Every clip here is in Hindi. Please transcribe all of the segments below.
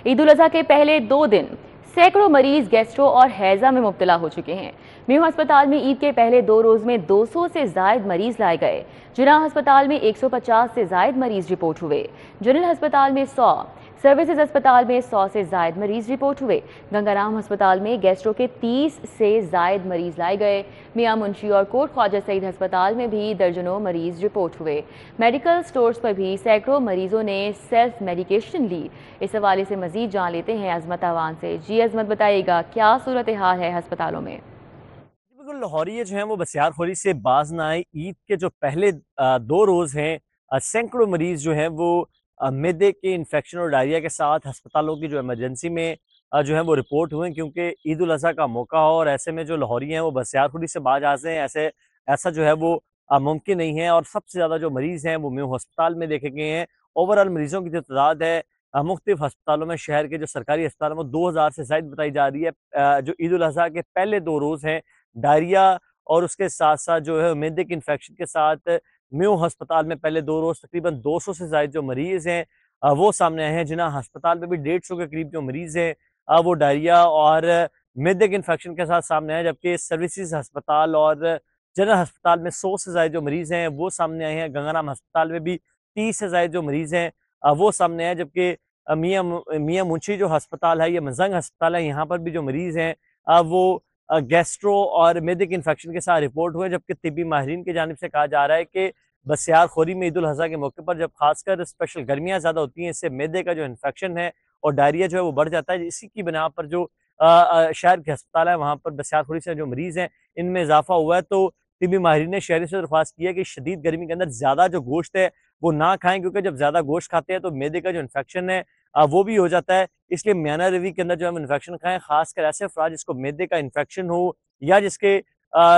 ईद उल अजहा के पहले 2 दिन सैकड़ों मरीज गैस्ट्रो और हैजा में मुब्तला हो चुके हैं। म्यू अस्पताल में ईद के पहले 2 रोज में 200 से जायद मरीज लाए गए। जिन्ना अस्पताल में 150 से जायद मरीज रिपोर्ट हुए। जनरल अस्पताल में 100, सर्विसेज अस्पताल में 100 से जायद मरीज रिपोर्ट हुए। गंगाराम अस्पताल में गैस्ट्रो के 30 से जायद मरीज लाए गए। मियां मुंशी और कोट ख्वाजा सईद अस्पताल में भी दर्जनों मरीज रिपोर्ट हुए। मेडिकल स्टोर्स पर भी सैकड़ों मरीजों ने सेल्फ मेडिकेशन ली। इस हवाले से मजीद जान लेते हैं अजमत अवान से। जी अजमत, बताइएगा क्या सूरत हाल है अस्पतालों में? बिल्कुल, लाहौरिये जो हैं वो बसियारखोरी से बाज ना आए। ईद के जो पहले 2 रोज़ हैं, सैकड़ों मरीज जो हैं वो मैदे के इन्फेक्शन और डायरिया के साथ अस्पतालों की जो इमरजेंसी में जो है वो रिपोर्ट हुए, क्योंकि ईद उल अज़हा का मौका हो और ऐसे में जो लाहौरी हैं वो बसियारखोरी से बाज आ जाएं, ऐसा जो है वो मुमकिन नहीं है। और सबसे ज़्यादा जो मरीज़ हैं वो म्यू अस्पताल में देखे गए हैं। ओवरऑल मरीजों की जो तादाद है मुख्तलिफ अस्पतालों में, शहर के जो सरकारी अस्पताल में 2000 से ज़ायद बताई जा रही है। जो ईद उल अज़हा के पहले 2 रोज़ हैं, डायरिया और उसके साथ साथ जो है मैदे के इन्फेक्शन के साथ म्यू अस्पताल में पहले 2 रोज़ तकरीबन 200 से ज़ायद जो मरीज़ हैं वो सामने आए हैं। जिन्ना अस्पताल में भी 150 के करीब जो मरीज़ हैं वो डायरिया और मैदे के इन्फेक्शन के साथ सामने आए, जबकि सर्विसेज अस्पताल और जनरल अस्पताल में 100 से ज़ायद जो मरीज़ हैं वो सामने आए हैं। गंगाराम अस्पताल में भी 30 से ज़ायद जो मरीज़ हैं वो सामने आए, जबकि मियां मुंशी जो अस्पताल है, ये मंजंग अस्पताल है, यहाँ पर भी जो मरीज़ हैं वो गैस्ट्रो और मैदे के इन्फेक्शन के साथ रिपोर्ट हुए। जबकि तिब्बी माहिरीन की जानिब से कहा जा रहा है कि बसियारखोरी में ईद उल अज़हा के मौके पर जब खासकर स्पेशल गर्मियाँ ज़्यादा होती हैं, इससे मैदे का जो इन्फेक्शन है और डायरिया जो है वो बढ़ जाता है। इसी की बिना पर जो शहर के अस्पताल है वहाँ पर बसियारखोरी से जो मरीज़ हैं इनमें इजाफा हुआ है। तो तिब्बी माहिरीन ने शहरी से दरख्वास्त की है कि शदीद गर्मी के अंदर ज़्यादा जो गोश्त है वो ना खाएं, क्योंकि जब ज़्यादा गोश्त खाते हैं तो मैदे का जो इन्फेक्शन है वो भी हो जाता है। इसलिए म्याना रवी के अंदर जो हम इन्फेक्शन खाएं, खासकर ऐसे अफराद जिसको मैदे का इन्फेक्शन हो या जिसके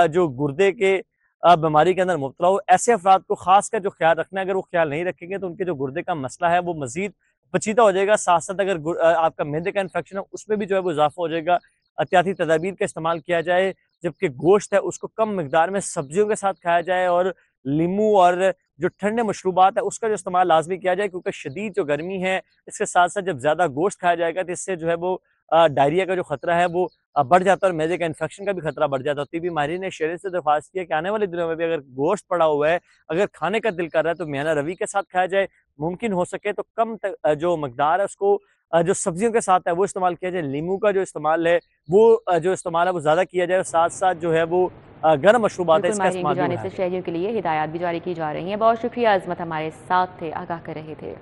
जो गुर्दे के बीमारी के अंदर मुब्तला हो, ऐसे अफराद को खासकर जो ख्याल रखना है। अगर वो ख्याल नहीं रखेंगे तो उनके जो गुर्दे का मसला है वो मजीद पेचीदा हो जाएगा। साथ साथ अगर आपका मैदे का इन्फेक्शन है उसमें भी जो है वो इजाफा हो जाएगा। एहतियाती तदाबीर का इस्तेमाल किया जाए, जबकि गोश्त है उसको कम मकदार में सब्जियों के साथ खाया जाए और लीमू और जो ठंडे मशरूबात है उसका जो इस्तेमाल लाजमी किया जाए, क्योंकि शदीद जो गर्मी है इसके साथ साथ जब ज़्यादा गोश्त खाया जाएगा तो इससे जो है वो डायरिया का जो खतरा है वो बढ़ जाता है और मैदे का इन्फेक्शन का भी खतरा बढ़ जाता है। तिब्बी माहिरीन ने शहरी से दरख्वास्त किया कि आने वाले दिनों में भी अगर गोश्त पड़ा हुआ है, अगर खाने का दिल कर रहा है तो म्याना रवी के साथ खाया जाए। मुमकिन हो सके तो कम जो मकदार है उसको जो सब्जियों के साथ है वो इस्तेमाल किया जाए। लीमू का जो इस्तेमाल है वो जो इस्तेमाल है वो ज़्यादा किया जाए। साथ साथ जो है वो गर्म मशरूबात है बिल्कुल, इसका माहिरीन की इस्तेमाल भी जानिब बढ़ाया से जाए। शहरियों के लिए हिदायत भी जारी की जा रही है। बहुत शुक्रिया अजमत, हमारे साथ थे, आगाह कर रहे थे।